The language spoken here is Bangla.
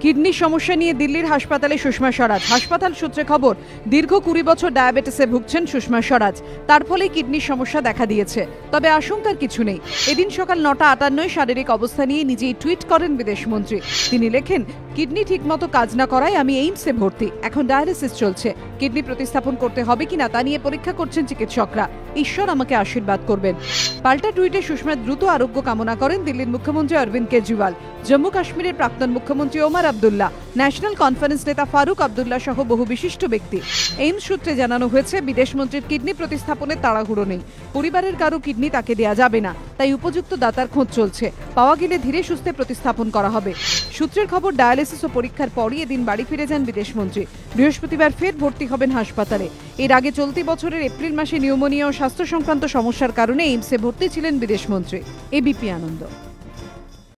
কিডনি সমস্যা নিয়ে দিল্লির হাসপাতালে সুষমা স্বরাজ। হাসপাতাল সূত্রে খবর, দীর্ঘ 20 বছর ডায়াবেটিসে ভুগছেন সুষমা স্বরাজ। তার ফলে কিডনির সমস্যা দেখা দিয়েছে। তবে আশঙ্কার কিছু নেই। এদিন সকাল 9:58 শারীরিক অবস্থা নিয়ে নিজেই টুইট করেন বিদেশমন্ত্রী। তিনি লেখেন, কিডনি ঠিকমতো কাজ না করায় আমি এইমসে ভর্তি। এখন ডায়ালিসিস চলছে। কিডনি প্রতিস্থাপন করতে হবে কিনা তা নিয়ে পরীক্ষা করছেন চিকিৎসকরা। ঈশ্বর আমাকে আশীর্বাদ করবেন। পাল্টা টুইটে সুষমার দ্রুত আরোগ্য কামনা করেন দিল্লির মুখ্যমন্ত্রী অরবিন্দ কেজরিওয়াল, জম্মু কাশ্মীরের প্রাক্তন মুখ্যমন্ত্রী ওমর আব্দুল্লাহ, ন্যাশনাল কনফারেন্স নেতা ফারুক আব্দুল্লাহ সহ বহু বিশিষ্ট ব্যক্তি। এইমস সূত্রে জানানো হয়েছে, বিদেশমন্ত্রীর কিডনি প্রতিস্থাপনের তাড়াহুড়ো নেই। পরিবারের কারো কিডনি তাকে দেয়া যাবে না, তাই উপযুক্ত দাতার খোঁজ চলছে। পাওয়া গেলে ধীরে সুস্থে প্রতিস্থাপন করা হবে। সূত্রের খবর, ডায়ালিসিস ও পরীক্ষার পরই এদিন বাড়ি ফিরে যান বিদেশমন্ত্রী। বৃহস্পতিবার ফের ভর্তি হবেন হাসপাতালে। এর আগে চলতি বছরের এপ্রিল মাসে নিউমোনিয়া ও স্বাস্থ্য সংক্রান্ত সমস্যার কারণে এইমসে ভর্তি ছিলেন বিদেশমন্ত্রী। এবিপি আনন্দ।